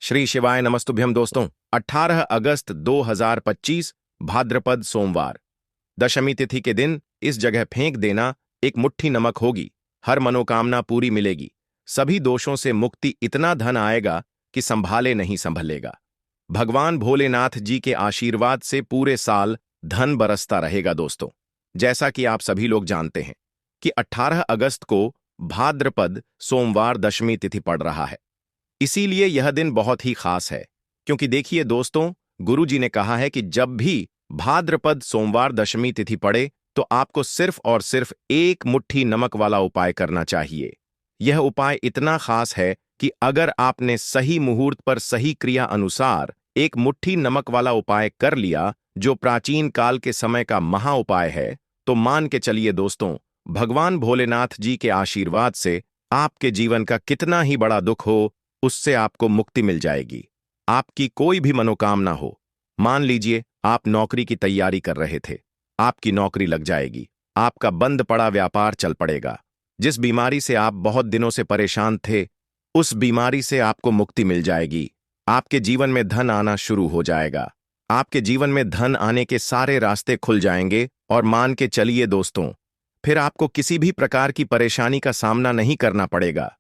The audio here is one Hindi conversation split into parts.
श्री शिवाय नमस्तुभ्यम दोस्तों। 18 अगस्त 2025 भाद्रपद सोमवार दशमी तिथि के दिन इस जगह फेंक देना। एक मुट्ठी नमक होगी, हर मनोकामना पूरी मिलेगी, सभी दोषों से मुक्ति, इतना धन आएगा कि संभाले नहीं संभलेगा। भगवान भोलेनाथ जी के आशीर्वाद से पूरे साल धन बरसता रहेगा। दोस्तों, जैसा कि आप सभी लोग जानते हैं कि 18 अगस्त को भाद्रपद सोमवार दशमी तिथि पड़ रहा है, इसीलिए यह दिन बहुत ही खास है। क्योंकि देखिए दोस्तों, गुरु जी ने कहा है कि जब भी भाद्रपद सोमवार दशमी तिथि पड़े तो आपको सिर्फ और सिर्फ एक मुट्ठी नमक वाला उपाय करना चाहिए। यह उपाय इतना खास है कि अगर आपने सही मुहूर्त पर सही क्रिया अनुसार एक मुट्ठी नमक वाला उपाय कर लिया, जो प्राचीन काल के समय का महा उपाय है, तो मान के चलिए दोस्तों, भगवान भोलेनाथ जी के आशीर्वाद से आपके जीवन का कितना ही बड़ा दुख हो, उससे आपको मुक्ति मिल जाएगी। आपकी कोई भी मनोकामना हो, मान लीजिए आप नौकरी की तैयारी कर रहे थे, आपकी नौकरी लग जाएगी, आपका बंद पड़ा व्यापार चल पड़ेगा, जिस बीमारी से आप बहुत दिनों से परेशान थे, उस बीमारी से आपको मुक्ति मिल जाएगी। आपके जीवन में धन आना शुरू हो जाएगा, आपके जीवन में धन आने के सारे रास्ते खुल जाएंगे। और मान के चलिए दोस्तों, फिर आपको किसी भी प्रकार की परेशानी का सामना नहीं करना पड़ेगा।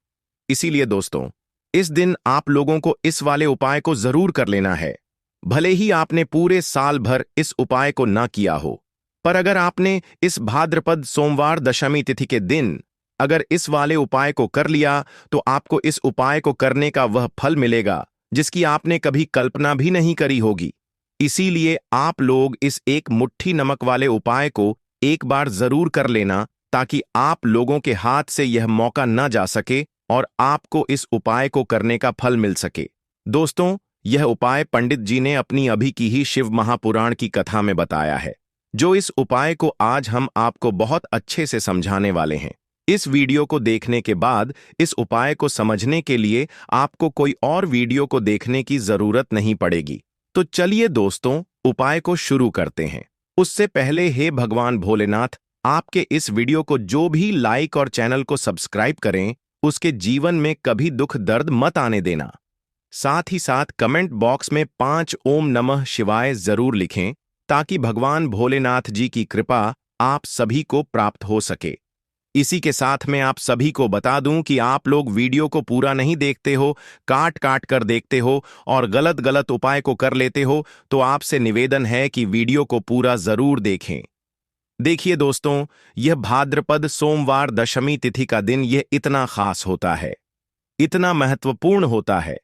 इसीलिए दोस्तों, इस दिन आप लोगों को इस वाले उपाय को जरूर कर लेना है। भले ही आपने पूरे साल भर इस उपाय को ना किया हो, पर अगर आपने इस भाद्रपद सोमवार दशमी तिथि के दिन अगर इस वाले उपाय को कर लिया, तो आपको इस उपाय को करने का वह फल मिलेगा जिसकी आपने कभी कल्पना भी नहीं करी होगी। इसीलिए आप लोग इस एक मुट्ठी नमक वाले उपाय को एक बार जरूर कर लेना, ताकि आप लोगों के हाथ से यह मौका न जा सके और आपको इस उपाय को करने का फल मिल सके। दोस्तों, यह उपाय पंडित जी ने अपनी अभी की ही शिव महापुराण की कथा में बताया है, जो इस उपाय को आज हम आपको बहुत अच्छे से समझाने वाले हैं। इस वीडियो को देखने के बाद इस उपाय को समझने के लिए आपको कोई और वीडियो को देखने की जरूरत नहीं पड़ेगी। तो चलिए दोस्तों, उपाय को शुरू करते हैं। उससे पहले हे भगवान भोलेनाथ, आपके इस वीडियो को जो भी लाइक और चैनल को सब्सक्राइब करें, उसके जीवन में कभी दुख दर्द मत आने देना। साथ ही साथ कमेंट बॉक्स में 5 ओम नमः शिवाय जरूर लिखें, ताकि भगवान भोलेनाथ जी की कृपा आप सभी को प्राप्त हो सके। इसी के साथ मैं आप सभी को बता दूं कि आप लोग वीडियो को पूरा नहीं देखते हो, काट काट कर देखते हो और गलत गलत उपाय को कर लेते हो, तो आपसे निवेदन है कि वीडियो को पूरा जरूर देखें। देखिए दोस्तों, यह भाद्रपद सोमवार दशमी तिथि का दिन यह इतना खास होता है, इतना महत्वपूर्ण होता है।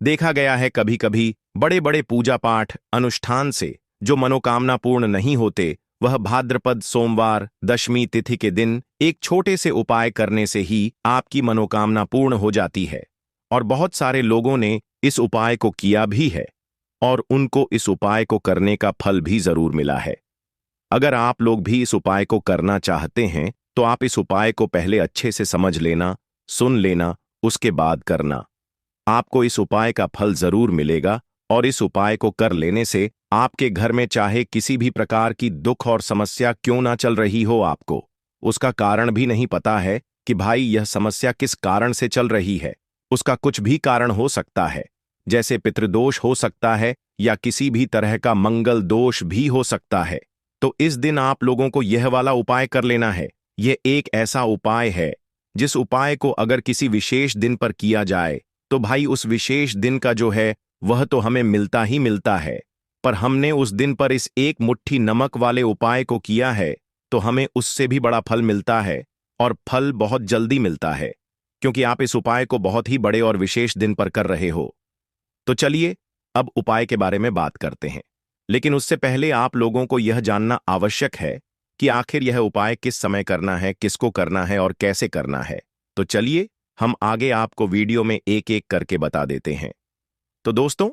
देखा गया है कभी कभी बड़े बड़े पूजा पाठ अनुष्ठान से जो मनोकामना पूर्ण नहीं होते, वह भाद्रपद सोमवार दशमी तिथि के दिन एक छोटे से उपाय करने से ही आपकी मनोकामना पूर्ण हो जाती है। और बहुत सारे लोगों ने इस उपाय को किया भी है और उनको इस उपाय को करने का फल भी जरूर मिला है। अगर आप लोग भी इस उपाय को करना चाहते हैं, तो आप इस उपाय को पहले अच्छे से समझ लेना, सुन लेना, उसके बाद करना। आपको इस उपाय का फल जरूर मिलेगा और इस उपाय को कर लेने से आपके घर में चाहे किसी भी प्रकार की दुख और समस्या क्यों ना चल रही हो, आपको उसका कारण भी नहीं पता है कि भाई यह समस्या किस कारण से चल रही है। उसका कुछ भी कारण हो सकता है, जैसे पितृदोष हो सकता है या किसी भी तरह का मंगल दोष भी हो सकता है। तो इस दिन आप लोगों को यह वाला उपाय कर लेना है। यह एक ऐसा उपाय है जिस उपाय को अगर किसी विशेष दिन पर किया जाए, तो भाई उस विशेष दिन का जो है वह तो हमें मिलता ही मिलता है, पर हमने उस दिन पर इस एक मुट्ठी नमक वाले उपाय को किया है, तो हमें उससे भी बड़ा फल मिलता है और फल बहुत जल्दी मिलता है, क्योंकि आप इस उपाय को बहुत ही बड़े और विशेष दिन पर कर रहे हो। तो चलिए अब उपाय के बारे में बात करते हैं, लेकिन उससे पहले आप लोगों को यह जानना आवश्यक है कि आखिर यह उपाय किस समय करना है, किसको करना है और कैसे करना है। तो चलिए हम आगे आपको वीडियो में एक एक करके बता देते हैं। तो दोस्तों,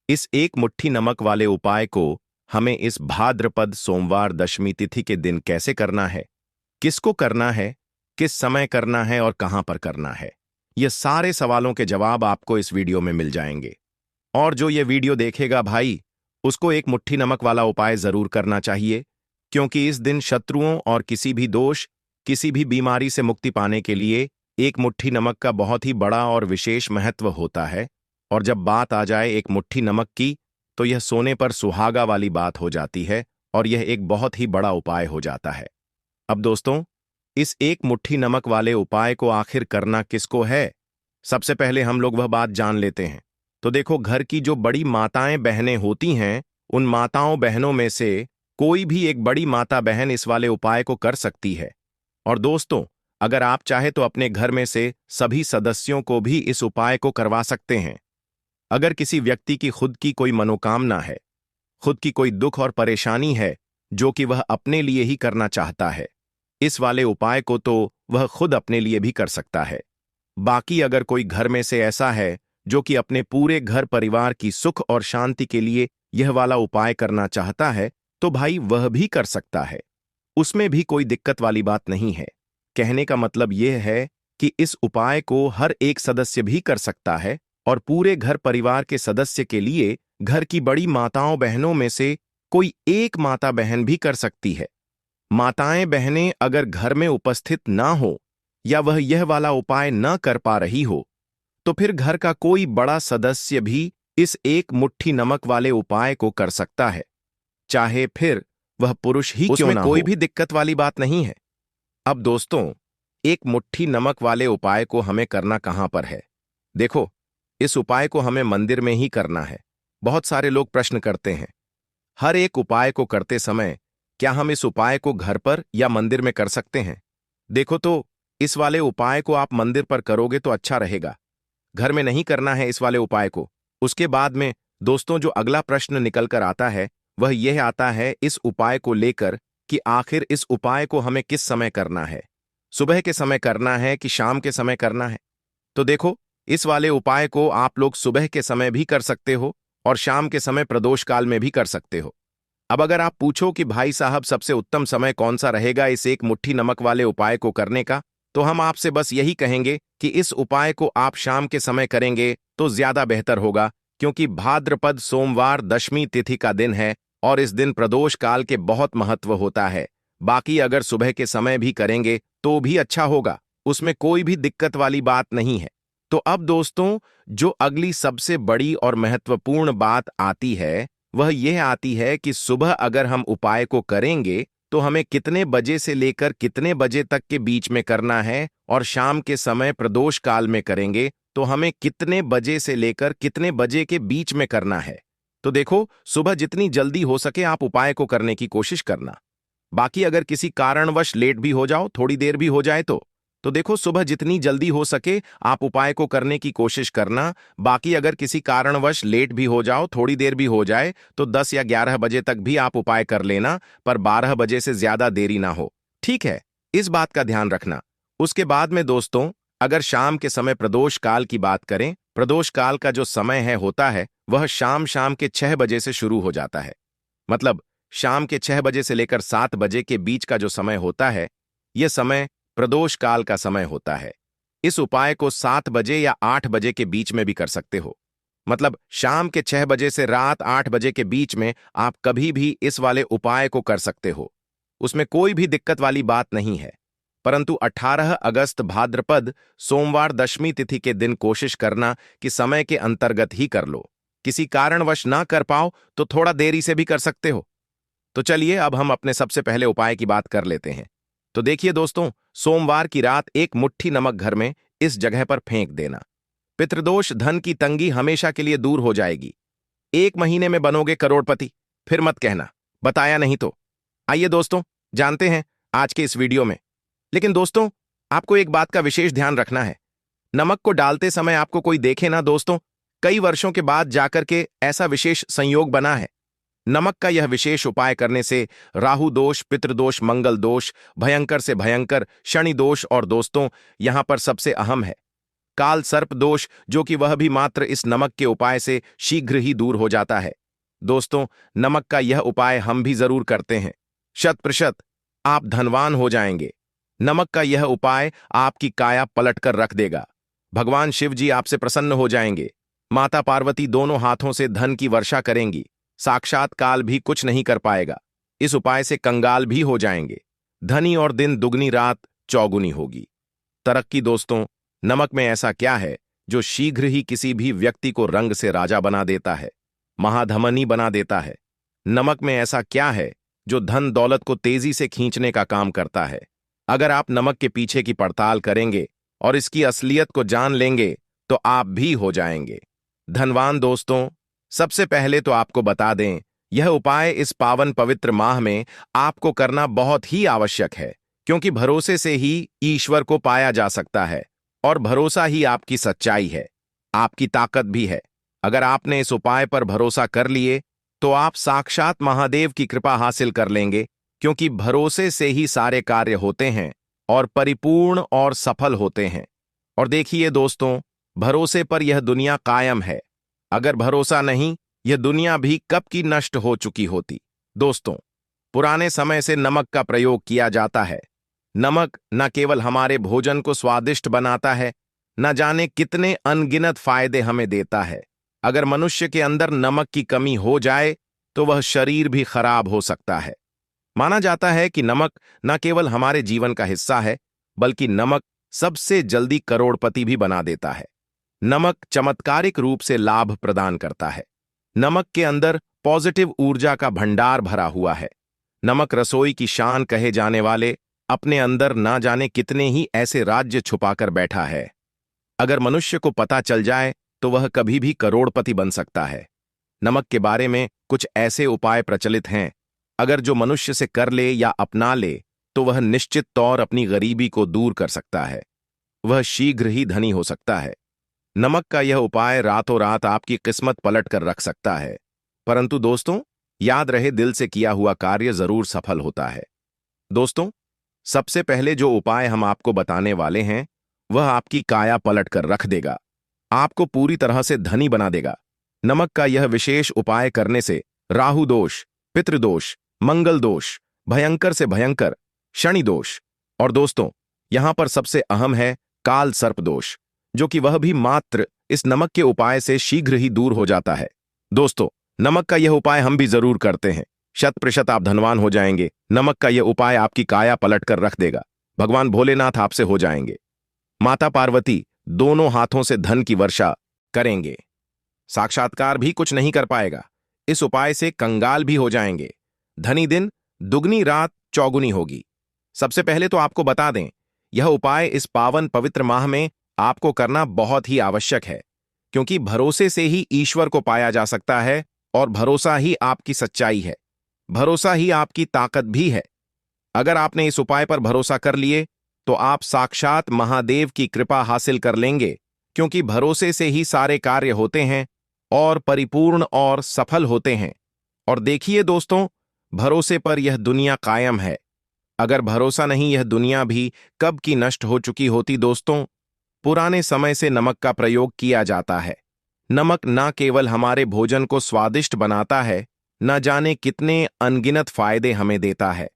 इस एक मुट्ठी नमक वाले उपाय को हमें इस भाद्रपद सोमवार दशमी तिथि के दिन कैसे करना है, किसको करना है, किस समय करना है और कहां पर करना है, यह सारे सवालों के जवाब आपको इस वीडियो में मिल जाएंगे। और जो ये वीडियो देखेगा भाई, उसको एक मुट्ठी नमक वाला उपाय जरूर करना चाहिए, क्योंकि इस दिन शत्रुओं और किसी भी दोष, किसी भी बीमारी से मुक्ति पाने के लिए एक मुट्ठी नमक का बहुत ही बड़ा और विशेष महत्व होता है। और जब बात आ जाए एक मुट्ठी नमक की, तो यह सोने पर सुहागा वाली बात हो जाती है और यह एक बहुत ही बड़ा उपाय हो जाता है। अब दोस्तों, इस एक मुट्ठी नमक वाले उपाय को आखिर करना किसको है? सबसे पहले हम लोग वह बात जान लेते हैं। तो देखो, घर की जो बड़ी माताएं बहनें होती हैं, उन माताओं बहनों में से कोई भी एक बड़ी माता बहन इस वाले उपाय को कर सकती है। और दोस्तों, अगर आप चाहे तो अपने घर में से सभी सदस्यों को भी इस उपाय को करवा सकते हैं। अगर किसी व्यक्ति की खुद की कोई मनोकामना है, खुद की कोई दुख और परेशानी है जो कि वह अपने लिए ही करना चाहता है, इस वाले उपाय को तो वह खुद अपने लिए भी कर सकता है। बाकी अगर कोई घर में से ऐसा है जो कि अपने पूरे घर परिवार की सुख और शांति के लिए यह वाला उपाय करना चाहता है, तो भाई वह भी कर सकता है। उसमें भी कोई दिक्कत वाली बात नहीं है। कहने का मतलब यह है कि इस उपाय को हर एक सदस्य भी कर सकता है और पूरे घर परिवार के सदस्य के लिए घर की बड़ी माताओं बहनों में से कोई एक माता बहन भी कर सकती है। माताएं बहनें अगर घर में उपस्थित ना हो या वह यह वाला उपाय न कर पा रही हो, तो फिर घर का कोई बड़ा सदस्य भी इस एक मुट्ठी नमक वाले उपाय को कर सकता है, चाहे फिर वह पुरुष ही क्यों ना हो। कोई भी दिक्कत वाली बात नहीं है। अब दोस्तों, एक मुट्ठी नमक वाले उपाय को हमें करना कहां पर है? देखो, इस उपाय को हमें मंदिर में ही करना है। बहुत सारे लोग प्रश्न करते हैं, हर एक उपाय को करते समय क्या हम इस उपाय को घर पर या मंदिर में कर सकते हैं? देखो, तो इस वाले उपाय को आप मंदिर पर करोगे तो अच्छा रहेगा। घर में नहीं करना है इस वाले उपाय को। उसके बाद में दोस्तों, जो अगला प्रश्न निकल कर आता है वह यह आता है इस उपाय को लेकर कि आखिर इस उपाय को हमें किस समय करना है? सुबह के समय करना है कि शाम के समय करना है? तो देखो, इस वाले उपाय को आप लोग सुबह के समय भी कर सकते हो और शाम के समय प्रदोष काल में भी कर सकते हो। अब अगर आप पूछो कि भाई साहब सबसे उत्तम समय कौन सा रहेगा इस एक मुट्ठी नमक वाले उपाय को करने का, तो हम आपसे बस यही कहेंगे कि इस उपाय को आप शाम के समय करेंगे तो ज्यादा बेहतर होगा, क्योंकि भाद्रपद सोमवार दशमी तिथि का दिन है और इस दिन प्रदोष काल के बहुत महत्व होता है। बाकी अगर सुबह के समय भी करेंगे तो भी अच्छा होगा, उसमें कोई भी दिक्कत वाली बात नहीं है। तो अब दोस्तों, जो अगली सबसे बड़ी और महत्वपूर्ण बात आती है वह यह आती है कि सुबह अगर हम उपाय को करेंगे तो हमें कितने बजे से लेकर कितने बजे तक के बीच में करना है, और शाम के समय प्रदोष काल में करेंगे तो हमें कितने बजे से लेकर कितने बजे के बीच में करना है। तो देखो, सुबह जितनी जल्दी हो सके आप उपाय को करने की कोशिश करना। बाकी अगर किसी कारणवश लेट भी हो जाओ, थोड़ी देर भी हो जाए तो देखो, सुबह जितनी जल्दी हो सके आप उपाय को करने की कोशिश करना। बाकी अगर किसी कारणवश लेट भी हो जाओ, थोड़ी देर भी हो जाए, तो 10 या 11 बजे तक भी आप उपाय कर लेना, पर 12 बजे से ज्यादा देरी ना हो। ठीक है, इस बात का ध्यान रखना। उसके बाद में दोस्तों, अगर शाम के समय प्रदोष काल की बात करें, प्रदोष काल का जो समय होता है वह शाम शाम के 6 बजे से शुरू हो जाता है। मतलब शाम के 6 बजे से लेकर 7 बजे के बीच का जो समय होता है, यह समय प्रदोष काल का समय होता है। इस उपाय को 7 बजे या 8 बजे के बीच में भी कर सकते हो। मतलब शाम के 6 बजे से रात 8 बजे के बीच में आप कभी भी इस वाले उपाय को कर सकते हो, उसमें कोई भी दिक्कत वाली बात नहीं है। परंतु 18 अगस्त भाद्रपद सोमवार दशमी तिथि के दिन कोशिश करना कि समय के अंतर्गत ही कर लो। किसी कारणवश ना कर पाओ तो थोड़ा देरी से भी कर सकते हो। तो चलिए अब हम अपने सबसे पहले उपाय की बात कर लेते हैं। तो देखिए दोस्तों, सोमवार की रात एक मुट्ठी नमक घर में इस जगह पर फेंक देना। पितृदोष धन की तंगी हमेशा के लिए दूर हो जाएगी। 1 महीने में बनोगे करोड़पति। फिर मत कहना बताया नहीं तो। आइए दोस्तों, जानते हैं आज के इस वीडियो में। लेकिन दोस्तों, आपको एक बात का विशेष ध्यान रखना है। नमक को डालते समय आपको कोई देखे ना दोस्तों, कई वर्षों के बाद जाकर के ऐसा विशेष संयोग बना है। नमक का यह विशेष उपाय करने से राहु दोष, पितृदोष, मंगल दोष, भयंकर से भयंकर शनि दोष और दोस्तों यहां पर सबसे अहम है काल सर्प दोष, जो कि वह भी मात्र इस नमक के उपाय से शीघ्र ही दूर हो जाता है। दोस्तों, नमक का यह उपाय हम भी जरूर करते हैं। 100% आप धनवान हो जाएंगे। नमक का यह उपाय आपकी काया पलट कर रख देगा। भगवान शिव जी आपसे प्रसन्न हो जाएंगे। माता पार्वती दोनों हाथों से धन की वर्षा करेंगी। साक्षात काल भी कुछ नहीं कर पाएगा। इस उपाय से कंगाल भी हो जाएंगे। धनी और दिन दुगनी रात चौगुनी होगी। तरक्की दोस्तों, नमक में ऐसा क्या है जो शीघ्र ही किसी भी व्यक्ति को रंग से राजा बना देता है, महाधमनी बना देता है। नमक में ऐसा क्या है जो धन दौलत को तेजी से खींचने का काम करता है? अगर आप नमक के पीछे की पड़ताल करेंगे और इसकी असलियत को जान लेंगे तो आप भी हो जाएंगे धनवान। दोस्तों, सबसे पहले तो आपको बता दें, यह उपाय इस पावन पवित्र माह में आपको करना बहुत ही आवश्यक है, क्योंकि भरोसे से ही ईश्वर को पाया जा सकता है और भरोसा ही आपकी सच्चाई है, आपकी ताकत भी है। अगर आपने इस उपाय पर भरोसा कर लिए तो आप साक्षात महादेव की कृपा हासिल कर लेंगे, क्योंकि भरोसे से ही सारे कार्य होते हैं और परिपूर्ण और सफल होते हैं। और देखिए दोस्तों, भरोसे पर यह दुनिया कायम है। अगर भरोसा नहीं, यह दुनिया भी कब की नष्ट हो चुकी होती। दोस्तों, पुराने समय से नमक का प्रयोग किया जाता है। नमक न केवल हमारे भोजन को स्वादिष्ट बनाता है, न जाने कितने अनगिनत फायदे हमें देता है। अगर मनुष्य के अंदर नमक की कमी हो जाए तो वह शरीर भी खराब हो सकता है। माना जाता है कि नमक न केवल हमारे जीवन का हिस्सा है, बल्कि नमक सबसे जल्दी करोड़पति भी बना देता है। नमक चमत्कारिक रूप से लाभ प्रदान करता है। नमक के अंदर पॉजिटिव ऊर्जा का भंडार भरा हुआ है। नमक रसोई की शान कहे जाने वाले अपने अंदर ना जाने कितने ही ऐसे राज्य छुपाकर बैठा है। अगर मनुष्य को पता चल जाए तो वह कभी भी करोड़पति बन सकता है। नमक के बारे में कुछ ऐसे उपाय प्रचलित हैं, अगर जो मनुष्य से कर ले या अपना ले तो वह निश्चित तौर अपनी गरीबी को दूर कर सकता है। वह शीघ्र ही धनी हो सकता है। नमक का यह उपाय रातों रात आपकी किस्मत पलट कर रख सकता है। परंतु दोस्तों, याद रहे, दिल से किया हुआ कार्य जरूर सफल होता है। दोस्तों, सबसे पहले जो उपाय हम आपको बताने वाले हैं वह आपकी काया पलट कर रख देगा, आपको पूरी तरह से धनी बना देगा। नमक का यह विशेष उपाय करने से राहु दोष, पितृदोष, मंगल दोष, भयंकर से भयंकर शनि दोष और दोस्तों यहां पर सबसे अहम है काल सर्प दोष, जो कि वह भी मात्र इस नमक के उपाय से शीघ्र ही दूर हो जाता है। दोस्तों, नमक का यह उपाय हम भी जरूर करते हैं। 100% आप धनवान हो जाएंगे। नमक का यह उपाय आपकी काया पलट कर रख देगा। भगवान भोलेनाथ आपसे हो जाएंगे। माता पार्वती दोनों हाथों से धन की वर्षा करेंगे। साक्षात्कार भी कुछ नहीं कर पाएगा। इस उपाय से कंगाल भी हो जाएंगे। धनी दिन दुगनी रात चौगुनी होगी। सबसे पहले तो आपको बता दें, यह उपाय इस पावन पवित्र माह में आपको करना बहुत ही आवश्यक है, क्योंकि भरोसे से ही ईश्वर को पाया जा सकता है और भरोसा ही आपकी सच्चाई है। भरोसा ही आपकी ताकत भी है। अगर आपने इस उपाय पर भरोसा कर लिए तो आप साक्षात महादेव की कृपा हासिल कर लेंगे, क्योंकि भरोसे से ही सारे कार्य होते हैं और परिपूर्ण और सफल होते हैं। और देखिए दोस्तों, भरोसे पर यह दुनिया कायम है। अगर भरोसा नहीं, यह दुनिया भी कब की नष्ट हो चुकी होती। दोस्तों, पुराने समय से नमक का प्रयोग किया जाता है। नमक न केवल हमारे भोजन को स्वादिष्ट बनाता है, न जाने कितने अनगिनत फायदे हमें देता है।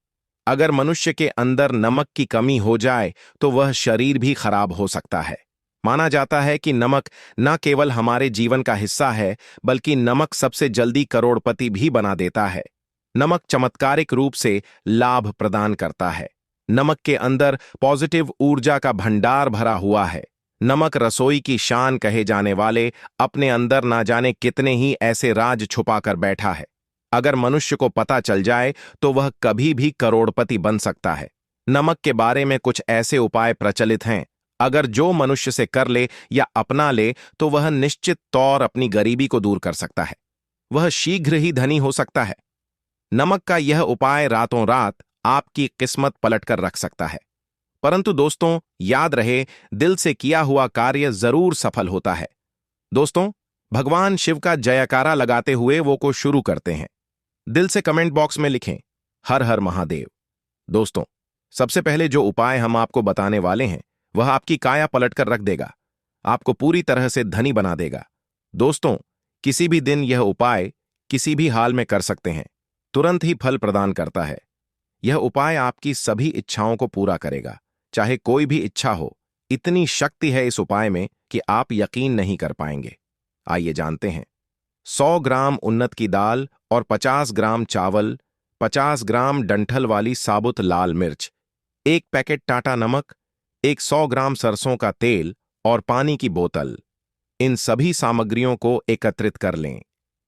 अगर मनुष्य के अंदर नमक की कमी हो जाए तो वह शरीर भी खराब हो सकता है। माना जाता है कि नमक न केवल हमारे जीवन का हिस्सा है, बल्कि नमक सबसे जल्दी करोड़पति भी बना देता है। नमक चमत्कारिक रूप से लाभ प्रदान करता है। नमक के अंदर पॉजिटिव ऊर्जा का भंडार भरा हुआ है। नमक रसोई की शान कहे जाने वाले अपने अंदर ना जाने कितने ही ऐसे राज छुपा कर बैठा है। अगर मनुष्य को पता चल जाए तो वह कभी भी करोड़पति बन सकता है। नमक के बारे में कुछ ऐसे उपाय प्रचलित हैं, अगर जो मनुष्य से कर ले या अपना ले तो वह निश्चित तौर अपनी गरीबी को दूर कर सकता है। वह शीघ्र ही धनी हो सकता है। नमक का यह उपाय रातों रात आपकी किस्मत पलटकर रख सकता है। परंतु दोस्तों, याद रहे, दिल से किया हुआ कार्य जरूर सफल होता है। दोस्तों, भगवान शिव का जयकारा लगाते हुए वो को शुरू करते हैं। दिल से कमेंट बॉक्स में लिखें, हर हर महादेव। दोस्तों, सबसे पहले जो उपाय हम आपको बताने वाले हैं वह आपकी काया पलटकर रख देगा, आपको पूरी तरह से धनी बना देगा। दोस्तों, किसी भी दिन यह उपाय किसी भी हाल में कर सकते हैं, तुरंत ही फल प्रदान करता है। यह उपाय आपकी सभी इच्छाओं को पूरा करेगा, चाहे कोई भी इच्छा हो। इतनी शक्ति है इस उपाय में कि आप यकीन नहीं कर पाएंगे। आइए जानते हैं। 100 ग्राम उन्नत की दाल और 50 ग्राम चावल, 50 ग्राम डंठल वाली साबुत लाल मिर्च, 1 पैकेट टाटा नमक, 100 ग्राम सरसों का तेल और पानी की बोतल, इन सभी सामग्रियों को एकत्रित कर लें।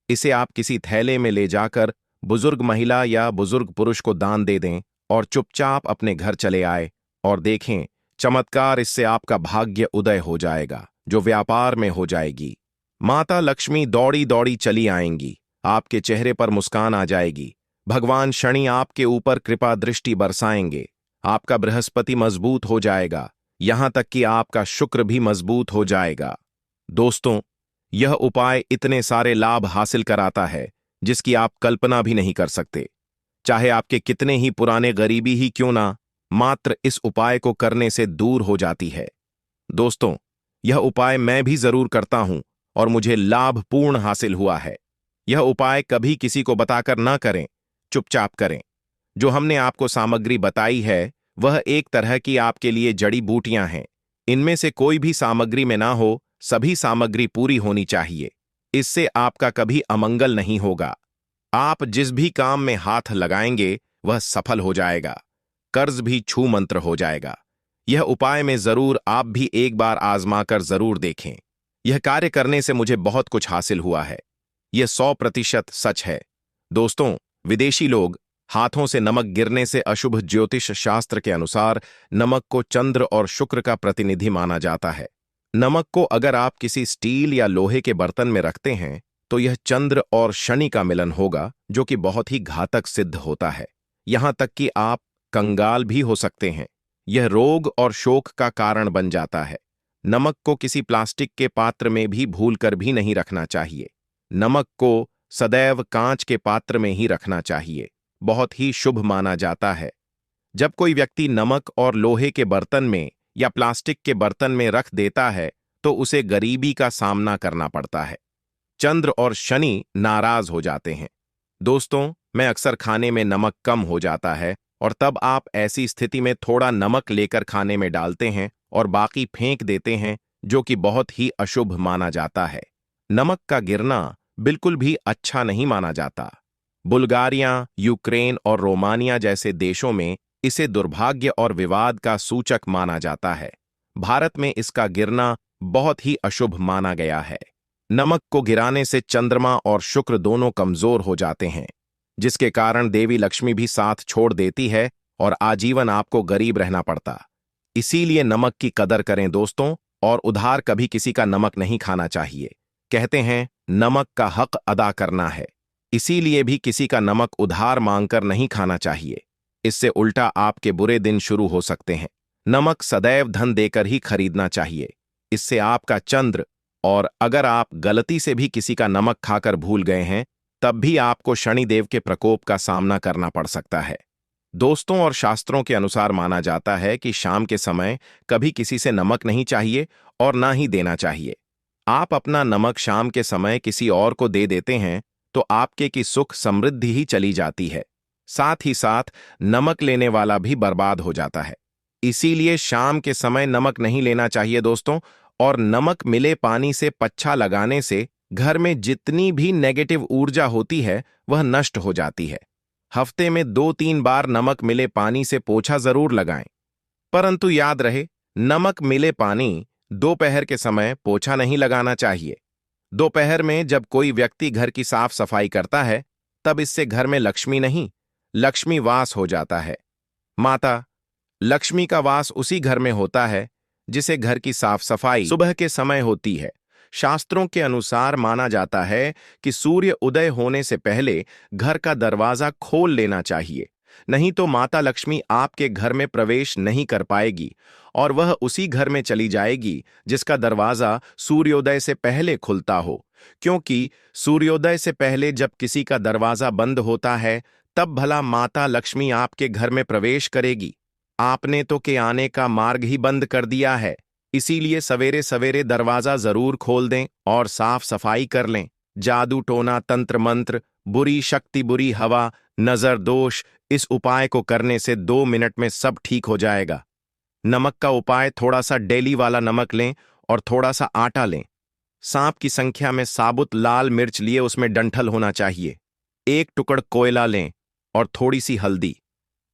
इसे आप किसी थैले में ले जाकर बुजुर्ग महिला या बुजुर्ग पुरुष को दान दे दें और चुपचाप अपने घर चले आए और देखें चमत्कार। इससे आपका भाग्य उदय हो जाएगा, जो व्यापार में हो जाएगी। माता लक्ष्मी दौड़ी दौड़ी चली आएंगी, आपके चेहरे पर मुस्कान आ जाएगी। भगवान शनि आपके ऊपर कृपा दृष्टि बरसाएंगे। आपका बृहस्पति मजबूत हो जाएगा, यहां तक कि आपका शुक्र भी मजबूत हो जाएगा। दोस्तों, यह उपाय इतने सारे लाभ हासिल कराता है जिसकी आप कल्पना भी नहीं कर सकते। चाहे आपके कितने ही पुराने गरीबी ही क्यों ना, मात्र इस उपाय को करने से दूर हो जाती है। दोस्तों, यह उपाय मैं भी जरूर करता हूं और मुझे लाभ पूर्ण हासिल हुआ है। यह उपाय कभी किसी को बताकर ना करें, चुपचाप करें। जो हमने आपको सामग्री बताई है वह एक तरह की आपके लिए जड़ी बूटियां हैं। इनमें से कोई भी सामग्री में ना हो, सभी सामग्री पूरी होनी चाहिए। इससे आपका कभी अमंगल नहीं होगा। आप जिस भी काम में हाथ लगाएंगे वह सफल हो जाएगा। कर्ज भी छू मंत्र हो जाएगा। यह उपाय में जरूर आप भी एक बार आजमाकर जरूर देखें। यह कार्य करने से मुझे बहुत कुछ हासिल हुआ है। यह 100% सच है। दोस्तों, विदेशी लोग हाथों से नमक गिरने से अशुभ ज्योतिष शास्त्र के अनुसार नमक को चंद्र और शुक्र का प्रतिनिधि माना जाता है। नमक को अगर आप किसी स्टील या लोहे के बर्तन में रखते हैं तो यह चंद्र और शनि का मिलन होगा, जो कि बहुत ही घातक सिद्ध होता है। यहां तक कि आप कंगाल भी हो सकते हैं। यह रोग और शोक का कारण बन जाता है। नमक को किसी प्लास्टिक के पात्र में भी भूलकर भी नहीं रखना चाहिए। नमक को सदैव कांच के पात्र में ही रखना चाहिए। बहुत ही शुभ माना जाता है। जब कोई व्यक्ति नमक और लोहे के बर्तन में या प्लास्टिक के बर्तन में रख देता है तो उसे गरीबी का सामना करना पड़ता है। चंद्र और शनि नाराज हो जाते हैं। दोस्तों, मैं अक्सर खाने में नमक कम हो जाता है और तब आप ऐसी स्थिति में थोड़ा नमक लेकर खाने में डालते हैं और बाकी फेंक देते हैं, जो कि बहुत ही अशुभ माना जाता है। नमक का गिरना बिल्कुल भी अच्छा नहीं माना जाता। बुल्गारिया, यूक्रेन और रोमानिया जैसे देशों में इसे दुर्भाग्य और विवाद का सूचक माना जाता है। भारत में इसका गिरना बहुत ही अशुभ माना गया है। नमक को गिराने से चंद्रमा और शुक्र दोनों कमजोर हो जाते हैं, जिसके कारण देवी लक्ष्मी भी साथ छोड़ देती है और आजीवन आपको गरीब रहना पड़ता। इसीलिए नमक की कदर करें दोस्तों, और उधार कभी किसी का नमक नहीं खाना चाहिए। कहते हैं नमक का हक अदा करना है, इसीलिए भी किसी का नमक उधार मांगकर नहीं खाना चाहिए। इससे उल्टा आपके बुरे दिन शुरू हो सकते हैं। नमक सदैव धन देकर ही खरीदना चाहिए, इससे आपका चंद्र, और अगर आप गलती से भी किसी का नमक खाकर भूल गए हैं तब भी आपको शनिदेव के प्रकोप का सामना करना पड़ सकता है। दोस्तों, और शास्त्रों के अनुसार माना जाता है कि शाम के समय कभी किसी से नमक नहीं चाहिए और ना ही देना चाहिए। आप अपना नमक शाम के समय किसी और को दे देते हैं तो आपके की सुख समृद्धि ही चली जाती है, साथ ही साथ नमक लेने वाला भी बर्बाद हो जाता है। इसीलिए शाम के समय नमक नहीं लेना चाहिए दोस्तों। और नमक मिले पानी से पच्छा लगाने से घर में जितनी भी नेगेटिव ऊर्जा होती है वह नष्ट हो जाती है। हफ्ते में 2-3 बार नमक मिले पानी से पोछा जरूर लगाएं, परंतु याद रहे नमक मिले पानी दोपहर के समय पोछा नहीं लगाना चाहिए। दोपहर में जब कोई व्यक्ति घर की साफ सफाई करता है तब इससे घर में लक्ष्मी नहीं, लक्ष्मी वास हो जाता है। माता लक्ष्मी का वास उसी घर में होता है जिसे घर की साफ सफाई सुबह के समय होती है। शास्त्रों के अनुसार माना जाता है कि सूर्य उदय होने से पहले घर का दरवाजा खोल लेना चाहिए, नहीं तो माता लक्ष्मी आपके घर में प्रवेश नहीं कर पाएगी और वह उसी घर में चली जाएगी जिसका दरवाजा सूर्योदय से पहले खुलता हो। क्योंकि सूर्योदय से पहले जब किसी का दरवाजा बंद होता है तब भला माता लक्ष्मी आपके घर में प्रवेश करेगी। आपने तो के आने का मार्ग ही बंद कर दिया है। इसीलिए सवेरे सवेरे दरवाजा जरूर खोल दें और साफ सफाई कर लें। जादू टोना, तंत्र मंत्र, बुरी शक्ति, बुरी हवा, नजर दोष, इस उपाय को करने से 2 मिनट में सब ठीक हो जाएगा। नमक का उपाय, थोड़ा सा डेली वाला नमक लें और थोड़ा सा आटा लें। सांप की संख्या में साबुत लाल मिर्च लिए उसमें डंठल होना चाहिए। 1 टुकड़ कोयला लें और थोड़ी सी हल्दी।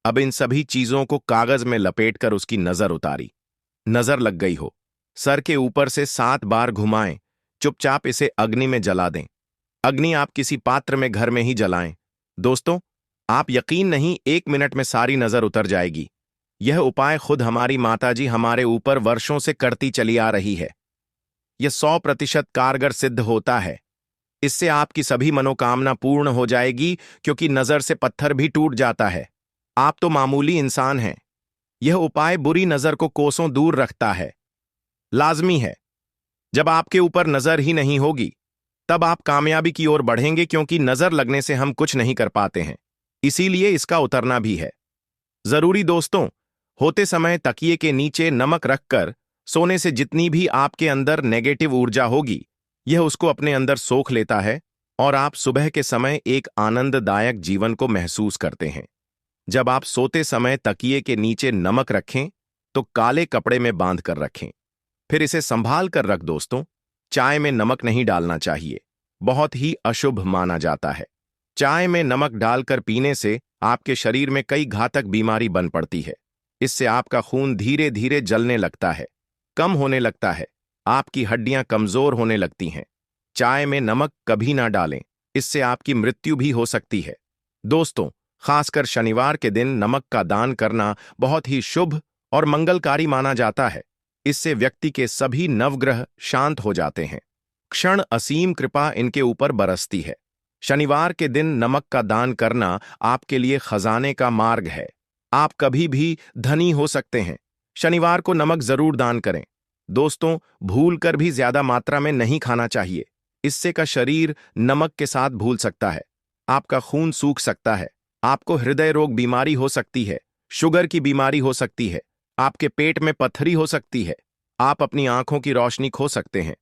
अब इन सभी चीजों को कागज में लपेटकर उसकी नजर उतारी। नजर लग गई हो, सर के ऊपर से 7 बार घुमाएं, चुपचाप इसे अग्नि में जला दें। अग्नि आप किसी पात्र में घर में ही जलाएं। दोस्तों, आप यकीन नहीं, 1 मिनट में सारी नजर उतर जाएगी। यह उपाय खुद हमारी माताजी हमारे ऊपर वर्षों से करती चली आ रही है। यह 100% कारगर सिद्ध होता है। इससे आपकी सभी मनोकामना पूर्ण हो जाएगी, क्योंकि नजर से पत्थर भी टूट जाता है। आप तो मामूली इंसान हैं। यह उपाय बुरी नजर को कोसों दूर रखता है। लाजमी है, जब आपके ऊपर नजर ही नहीं होगी तब आप कामयाबी की ओर बढ़ेंगे, क्योंकि नजर लगने से हम कुछ नहीं कर पाते हैं, इसीलिए इसका उतरना भी है जरूरी। दोस्तों, होते समय तकिए के नीचे नमक रखकर सोने से जितनी भी आपके अंदर नेगेटिव ऊर्जा होगी, यह उसको अपने अंदर सोख लेता है और आप सुबह के समय एक आनंददायक जीवन को महसूस करते हैं। जब आप सोते समय तकिए के नीचे नमक रखें तो काले कपड़े में बांध कर रखें, फिर इसे संभाल कर रख। दोस्तों, चाय में नमक नहीं डालना चाहिए, बहुत ही अशुभ माना जाता है। चाय में नमक डालकर पीने से आपके शरीर में कई घातक बीमारी बन पड़ती है। इससे आपका खून धीरे धीरे जलने लगता है, कम होने लगता है, आपकी हड्डियां कमजोर होने लगती हैं। चाय में नमक कभी ना डालें, इससे आपकी मृत्यु भी हो सकती है। दोस्तों, खासकर शनिवार के दिन नमक का दान करना बहुत ही शुभ और मंगलकारी माना जाता है। इससे व्यक्ति के सभी नवग्रह शांत हो जाते हैं, क्षण असीम कृपा इनके ऊपर बरसती है। शनिवार के दिन नमक का दान करना आपके लिए खजाने का मार्ग है। आप कभी भी धनी हो सकते हैं। शनिवार को नमक जरूर दान करें। दोस्तों, भूलकर भी ज्यादा मात्रा में नहीं खाना चाहिए। इससे का शरीर नमक के साथ भूल सकता है, आपका खून सूख सकता है, आपको हृदय रोग बीमारी हो सकती है, शुगर की बीमारी हो सकती है, आपके पेट में पत्थरी हो सकती है, आप अपनी आंखों की रोशनी खो सकते हैं।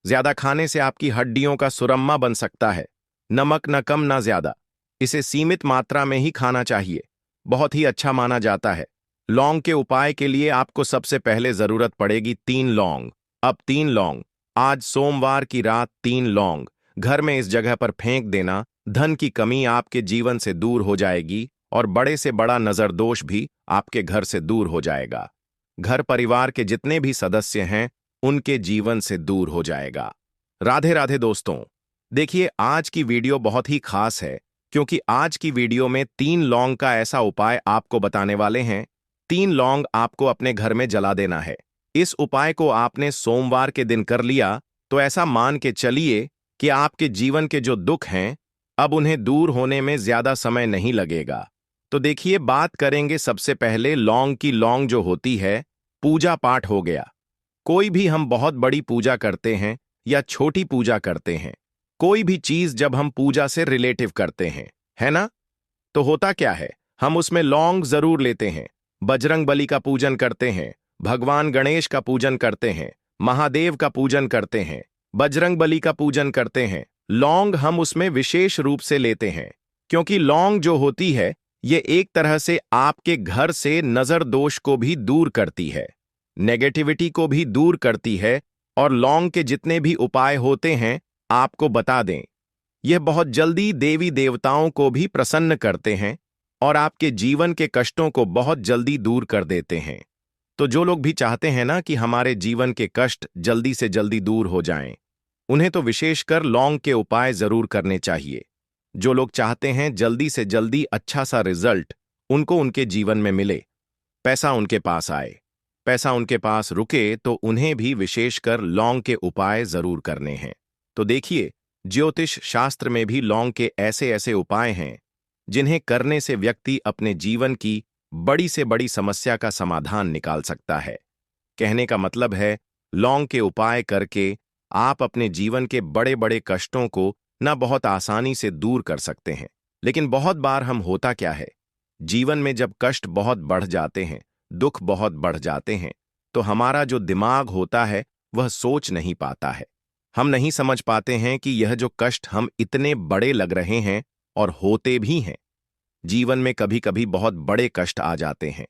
ज्यादा खाने से आपकी हड्डियों का सुरम्मा बन सकता है। नमक न कम ना ज्यादा, इसे सीमित मात्रा में ही खाना चाहिए, बहुत ही अच्छा माना जाता है। लौंग के उपाय के लिए आपको सबसे पहले जरूरत पड़ेगी 3 लौंग। अब 3 लौंग, आज सोमवार की रात 3 लौंग घर में इस जगह पर फेंक देना। धन की कमी आपके जीवन से दूर हो जाएगी और बड़े से बड़ा नजर दोष भी आपके घर से दूर हो जाएगा। घर परिवार के जितने भी सदस्य हैं उनके जीवन से दूर हो जाएगा। राधे राधे दोस्तों, देखिए, आज की वीडियो बहुत ही खास है, क्योंकि आज की वीडियो में 3 लौंग का ऐसा उपाय आपको बताने वाले हैं। 3 लौंग आपको अपने घर में जला देना है। इस उपाय को आपने सोमवार के दिन कर लिया तो ऐसा मान के चलिए कि आपके जीवन के जो दुख हैं अब उन्हें दूर होने में ज्यादा समय नहीं लगेगा। तो देखिए, बात करेंगे सबसे पहले लौंग की। लौंग जो होती है, पूजा पाठ हो गया। कोई भी हम बहुत बड़ी पूजा करते हैं या छोटी पूजा करते हैं, कोई भी चीज जब हम पूजा से रिलेटिव करते हैं, है ना, तो होता क्या है, हम उसमें लौंग जरूर लेते हैं। बजरंग बली का पूजन करते हैं, भगवान गणेश का पूजन करते हैं, महादेव का पूजन करते हैं, बजरंग बली का पूजन करते हैं। लौंग हम उसमें विशेष रूप से लेते हैं, क्योंकि लौंग जो होती है ये एक तरह से आपके घर से नजर दोष को भी दूर करती है, नेगेटिविटी को भी दूर करती है। और लौंग के जितने भी उपाय होते हैं आपको बता दें, यह बहुत जल्दी देवी देवताओं को भी प्रसन्न करते हैं और आपके जीवन के कष्टों को बहुत जल्दी दूर कर देते हैं। तो जो लोग भी चाहते हैं ना कि हमारे जीवन के कष्ट जल्दी से जल्दी दूर हो जाएं, उन्हें तो विशेषकर लौंग के उपाय जरूर करने चाहिए। जो लोग चाहते हैं जल्दी से जल्दी अच्छा सा रिजल्ट उनको उनके जीवन में मिले, पैसा उनके पास आए, पैसा उनके पास रुके, तो उन्हें भी विशेषकर लौंग के उपाय जरूर करने हैं। तो देखिए, ज्योतिष शास्त्र में भी लौंग के ऐसे ऐसे उपाय हैं जिन्हें करने से व्यक्ति अपने जीवन की बड़ी से बड़ी समस्या का समाधान निकाल सकता है। कहने का मतलब है, लौंग के उपाय करके आप अपने जीवन के बड़े बड़े कष्टों को न बहुत आसानी से दूर कर सकते हैं। लेकिन बहुत बार हम होता क्या है, जीवन में जब कष्ट बहुत बढ़ जाते हैं, दुख बहुत बढ़ जाते हैं, तो हमारा जो दिमाग होता है वह सोच नहीं पाता है। हम नहीं समझ पाते हैं कि यह जो कष्ट हम इतने बड़े लग रहे हैं और होते भी हैं। जीवन में कभी कभी बहुत बड़े कष्ट आ जाते हैं,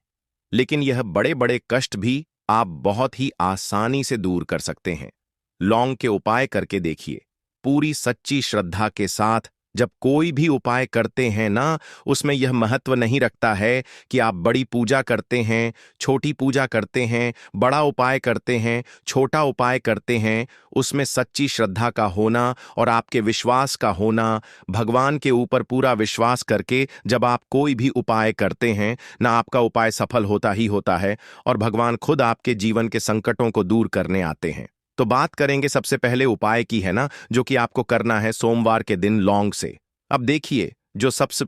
लेकिन यह बड़े बड़े कष्ट भी आप बहुत ही आसानी से दूर कर सकते हैं। लौंग के उपाय करके देखिए, पूरी सच्ची श्रद्धा के साथ जब कोई भी उपाय करते हैं ना, उसमें यह महत्व नहीं रखता है कि आप बड़ी पूजा करते हैं, छोटी पूजा करते हैं, बड़ा उपाय करते हैं, छोटा उपाय करते हैं। उसमें सच्ची श्रद्धा का होना और आपके विश्वास का होना, भगवान के ऊपर पूरा विश्वास करके जब आप कोई भी उपाय करते हैं ना, आपका उपाय सफल होता ही होता है और भगवान खुद आपके जीवन के संकटों को दूर करने आते हैं। तो बात करेंगे सबसे पहले उपाय की, है ना, जो कि आपको करना है सोमवार के दिन लौंग से। अब देखिए, जो सबसे